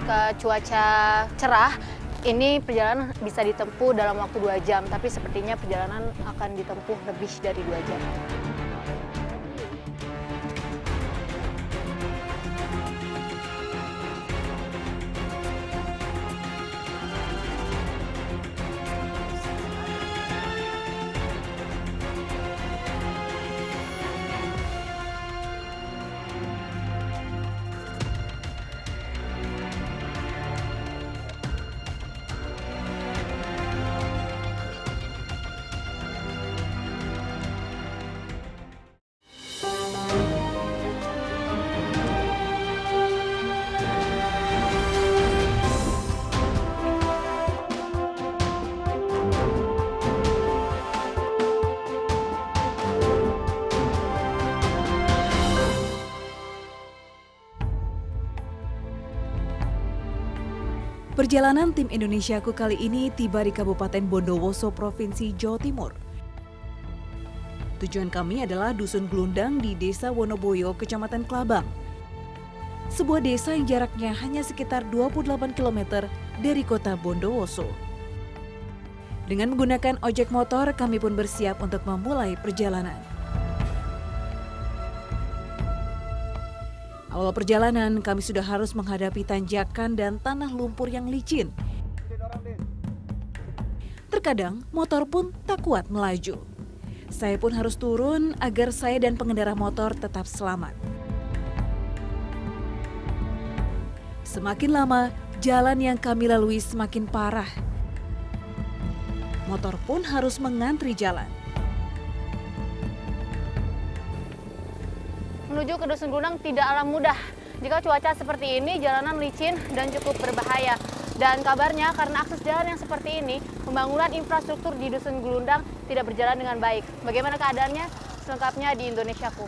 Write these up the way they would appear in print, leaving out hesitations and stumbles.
jika cuaca cerah, ini perjalanan bisa ditempuh dalam waktu 2 jam, tapi sepertinya perjalanan akan ditempuh lebih dari 2 jam. Perjalanan tim Indonesiaku kali ini tiba di Kabupaten Bondowoso, Provinsi Jawa Timur. Tujuan kami adalah Dusun Glundang di Desa Wonoboyo, Kecamatan Klabang. Sebuah desa yang jaraknya hanya sekitar 28 km dari kota Bondowoso. Dengan menggunakan ojek motor, kami pun bersiap untuk memulai perjalanan. Awal perjalanan, kami sudah harus menghadapi tanjakan dan tanah lumpur yang licin. Terkadang, motor pun tak kuat melaju. Saya pun harus turun agar saya dan pengendara motor tetap selamat. Semakin lama, jalan yang kami lalui semakin parah. Motor pun harus mengantri jalan. Menuju ke Dusun Glundang tidaklah mudah. Jika cuaca seperti ini, jalanan licin dan cukup berbahaya. Dan kabarnya karena akses jalan yang seperti ini, pembangunan infrastruktur di Dusun Glundang tidak berjalan dengan baik. Bagaimana keadaannya? Selengkapnya di Indonesiaku.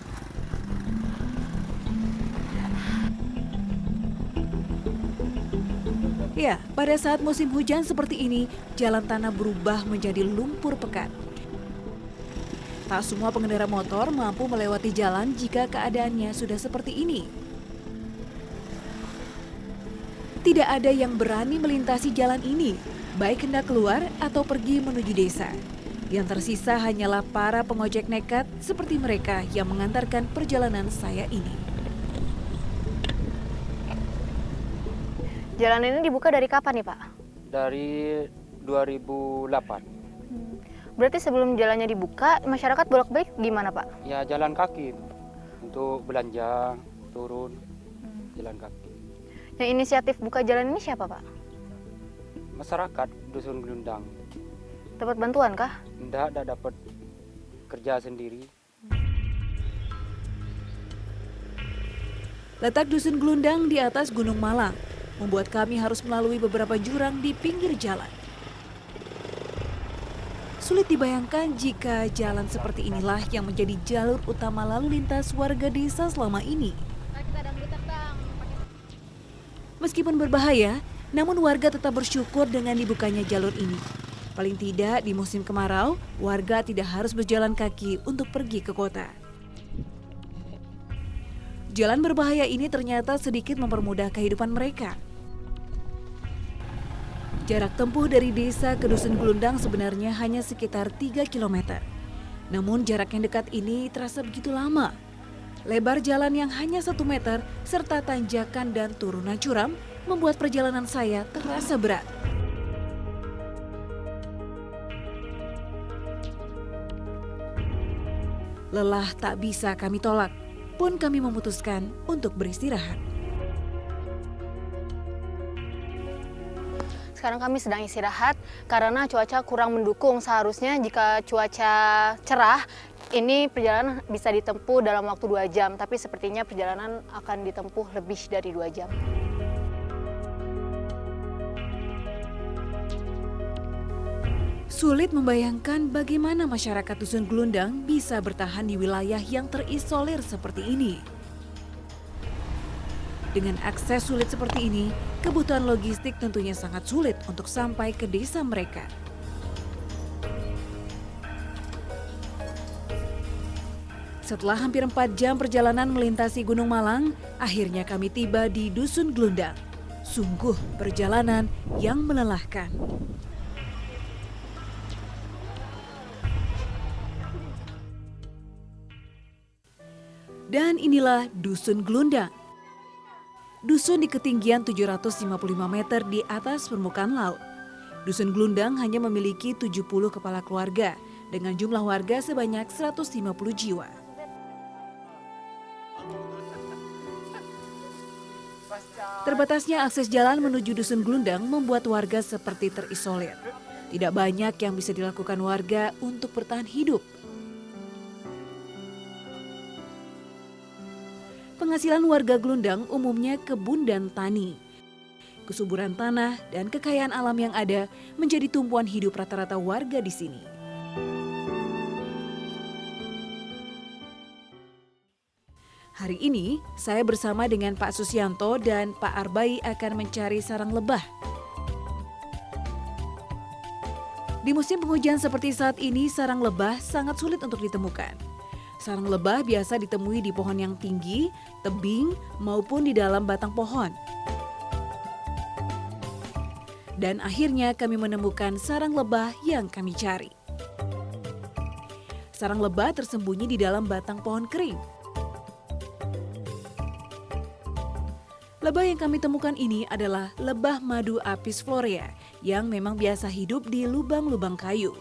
Ya, pada saat musim hujan seperti ini, jalan tanah berubah menjadi lumpur pekat. Tak semua pengendara motor mampu melewati jalan jika keadaannya sudah seperti ini. Tidak ada yang berani melintasi jalan ini, baik hendak keluar atau pergi menuju desa. Yang tersisa hanyalah para pengojek nekat seperti mereka yang mengantarkan perjalanan saya ini. Jalan ini dibuka dari kapan nih, Pak? Dari 2008. Berarti sebelum jalannya dibuka, masyarakat bolak-balik gimana, Pak? Ya jalan kaki untuk belanja, turun, jalan kaki. Yang inisiatif buka jalan ini siapa, Pak? Masyarakat Dusun Glundang. Dapat bantuan kah? Tidak dapat kerja sendiri. Letak Dusun Glundang di atas Gunung Malang, membuat kami harus melalui beberapa jurang di pinggir jalan. Sulit dibayangkan jika jalan seperti inilah yang menjadi jalur utama lalu lintas warga desa selama ini. Meskipun berbahaya, namun warga tetap bersyukur dengan dibukanya jalur ini. Paling tidak di musim kemarau, warga tidak harus berjalan kaki untuk pergi ke kota. Jalan berbahaya ini ternyata sedikit mempermudah kehidupan mereka. Jarak tempuh dari desa ke Dusun Glundang sebenarnya hanya sekitar 3 km. Namun jarak yang dekat ini terasa begitu lama. Lebar jalan yang hanya 1 meter serta tanjakan dan turunan curam membuat perjalanan saya terasa berat. Lelah tak bisa kami tolak, pun kami memutuskan untuk beristirahat. Sekarang kami sedang istirahat karena cuaca kurang mendukung. Seharusnya jika cuaca cerah, ini perjalanan bisa ditempuh dalam waktu 2 jam. Tapi sepertinya perjalanan akan ditempuh lebih dari 2 jam. Sulit membayangkan bagaimana masyarakat Dusun Glundang bisa bertahan di wilayah yang terisolir seperti ini. Dengan akses sulit seperti ini, kebutuhan logistik tentunya sangat sulit untuk sampai ke desa mereka. Setelah hampir 4 jam perjalanan melintasi Gunung Malang, akhirnya kami tiba di Dusun Glundang. Sungguh perjalanan yang melelahkan. Dan inilah Dusun Glundang. Dusun di ketinggian 755 meter di atas permukaan laut. Dusun Glundang hanya memiliki 70 kepala keluarga dengan jumlah warga sebanyak 150 jiwa. Terbatasnya akses jalan menuju Dusun Glundang membuat warga seperti terisolir. Tidak banyak yang bisa dilakukan warga untuk bertahan hidup. Penghasilan warga Glundang umumnya kebun dan tani. Kesuburan tanah dan kekayaan alam yang ada menjadi tumpuan hidup rata-rata warga di sini. Hari ini, saya bersama dengan Pak Susianto dan Pak Arbai akan mencari sarang lebah. Di musim penghujan seperti saat ini, sarang lebah sangat sulit untuk ditemukan. Sarang lebah biasa ditemui di pohon yang tinggi, tebing, maupun di dalam batang pohon. Dan akhirnya kami menemukan sarang lebah yang kami cari. Sarang lebah tersembunyi di dalam batang pohon kering. Lebah yang kami temukan ini adalah lebah madu Apis florea yang memang biasa hidup di lubang-lubang kayu.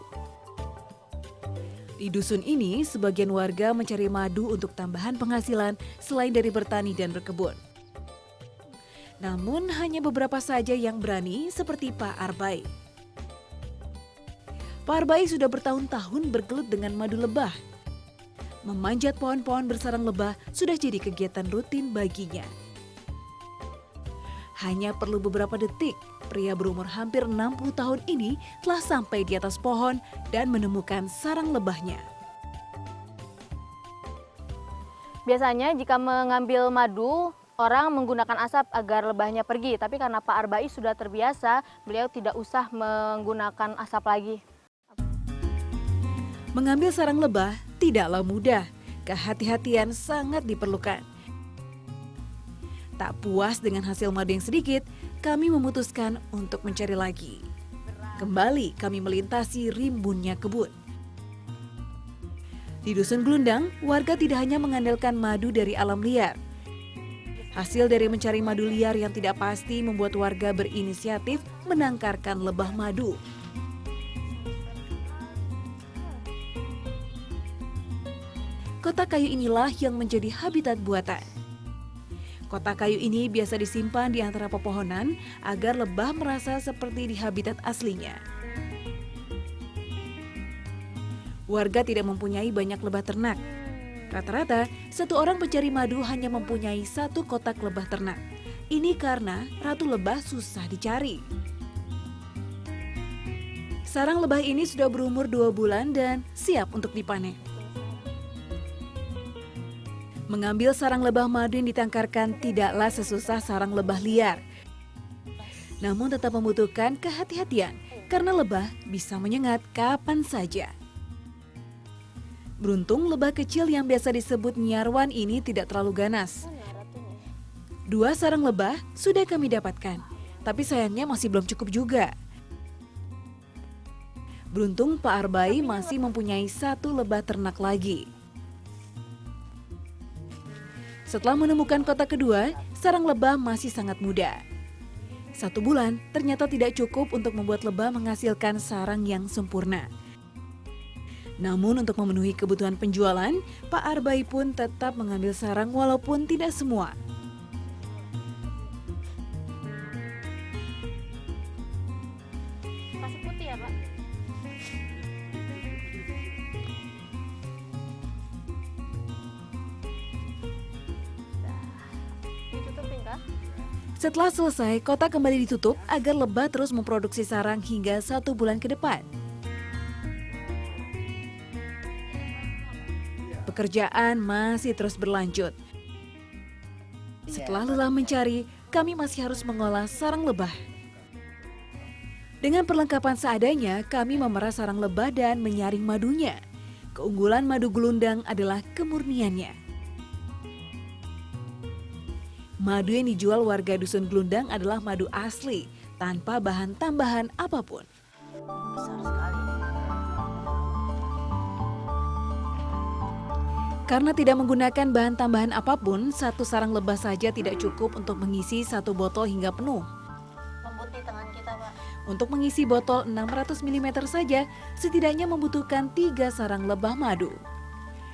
Di dusun ini, sebagian warga mencari madu untuk tambahan penghasilan selain dari bertani dan berkebun. Namun hanya beberapa saja yang berani seperti Pak Arbai. Pak Arbai sudah bertahun-tahun bergelut dengan madu lebah. Memanjat pohon-pohon bersarang lebah sudah jadi kegiatan rutin baginya. Hanya perlu beberapa detik, pria berumur hampir 60 tahun ini telah sampai di atas pohon dan menemukan sarang lebahnya. Biasanya jika mengambil madu, orang menggunakan asap agar lebahnya pergi. Tapi karena Pak Arbai sudah terbiasa, beliau tidak usah menggunakan asap lagi. Mengambil sarang lebah tidaklah mudah. Kehati-hatian sangat diperlukan. Tak puas dengan hasil madu yang sedikit, kami memutuskan untuk mencari lagi. Kembali kami melintasi rimbunnya kebun. Di Dusun Glundang, warga tidak hanya mengandalkan madu dari alam liar. Hasil dari mencari madu liar yang tidak pasti membuat warga berinisiatif menangkarkan lebah madu. Kotak kayu inilah yang menjadi habitat buatan. Kotak kayu ini biasa disimpan di antara pepohonan agar lebah merasa seperti di habitat aslinya. Warga tidak mempunyai banyak lebah ternak. Rata-rata, satu orang pencari madu hanya mempunyai satu kotak lebah ternak. Ini karena ratu lebah susah dicari. Sarang lebah ini sudah berumur 2 bulan dan siap untuk dipanen. Mengambil sarang lebah madu yang ditangkarkan tidaklah sesusah sarang lebah liar. Namun tetap membutuhkan kehati-hatian karena lebah bisa menyengat kapan saja. Beruntung lebah kecil yang biasa disebut nyarwan ini tidak terlalu ganas. 2 sarang lebah sudah kami dapatkan, tapi sayangnya masih belum cukup juga. Beruntung Pak Arbai masih mempunyai 1 lebah ternak lagi. Setelah menemukan kotak kedua, sarang lebah masih sangat muda. 1 bulan ternyata tidak cukup untuk membuat lebah menghasilkan sarang yang sempurna. Namun untuk memenuhi kebutuhan penjualan, Pak Arbai pun tetap mengambil sarang walaupun tidak semua. Pasir putih ya, Pak? Ditutupin kah? Setelah selesai, kotak kembali ditutup agar lebah terus memproduksi sarang hingga 1 bulan ke depan. Pekerjaan masih terus berlanjut. Setelah lelah mencari, kami masih harus mengolah sarang lebah. Dengan perlengkapan seadanya, kami memerah sarang lebah dan menyaring madunya. Keunggulan madu Glundang adalah kemurniannya. Madu yang dijual warga Dusun Glundang adalah madu asli, tanpa bahan tambahan apapun. Besar sekali. Karena tidak menggunakan bahan tambahan apapun, satu sarang lebah saja tidak cukup untuk mengisi satu botol hingga penuh. Lembut di tangan kita, Pak. Untuk mengisi botol 600 ml saja, setidaknya membutuhkan 3 sarang lebah madu.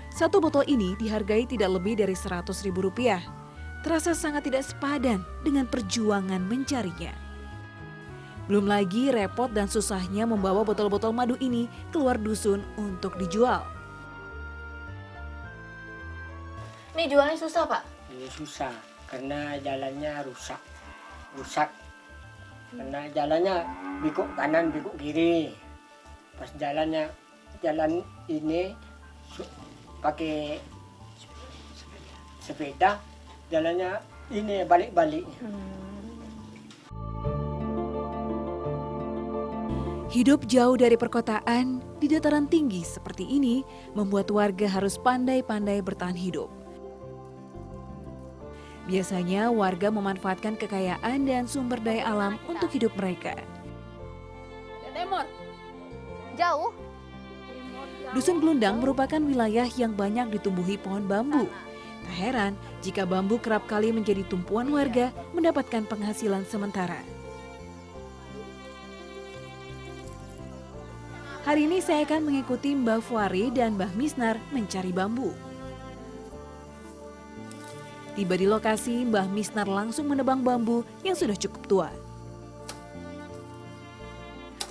Satu botol ini dihargai tidak lebih dari Rp100.000. Terasa sangat tidak sepadan dengan perjuangan mencarinya. Belum lagi repot dan susahnya membawa botol-botol madu ini keluar dusun untuk dijual. Ini jualnya susah, Pak? Ini susah karena jalannya rusak. Karena jalannya bikuk kanan, bikuk kiri. Pas jalan ini pakai sepeda, jalannya ini balik-balik. Hidup jauh dari perkotaan di dataran tinggi seperti ini membuat warga harus pandai-pandai bertahan hidup. Biasanya warga memanfaatkan kekayaan dan sumber daya alam untuk hidup mereka. Jauh? Dusun Glundang merupakan wilayah yang banyak ditumbuhi pohon bambu. Tak heran jika bambu kerap kali menjadi tumpuan warga mendapatkan penghasilan sementara. Hari ini saya akan mengikuti Mbah Fuari dan Mbah Misnar mencari bambu. Tiba di lokasi, Mbah Misnar langsung menebang bambu yang sudah cukup tua.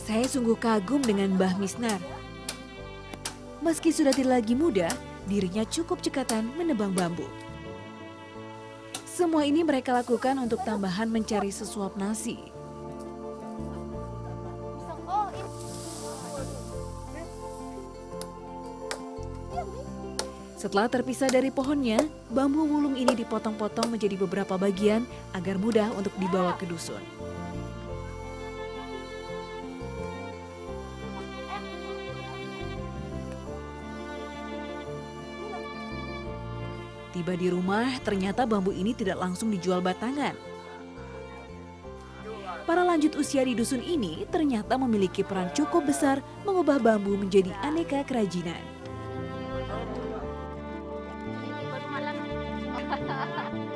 Saya sungguh kagum dengan Mbah Misnar. Meski sudah tidak lagi muda, dirinya cukup cekatan menebang bambu. Semua ini mereka lakukan untuk tambahan mencari sesuap nasi. Oh, ini. Setelah terpisah dari pohonnya, bambu wulung ini dipotong-potong menjadi beberapa bagian agar mudah untuk dibawa ke dusun. Tiba di rumah, ternyata bambu ini tidak langsung dijual batangan. Para lanjut usia di dusun ini ternyata memiliki peran cukup besar mengubah bambu menjadi aneka kerajinan. Ini ikut malam.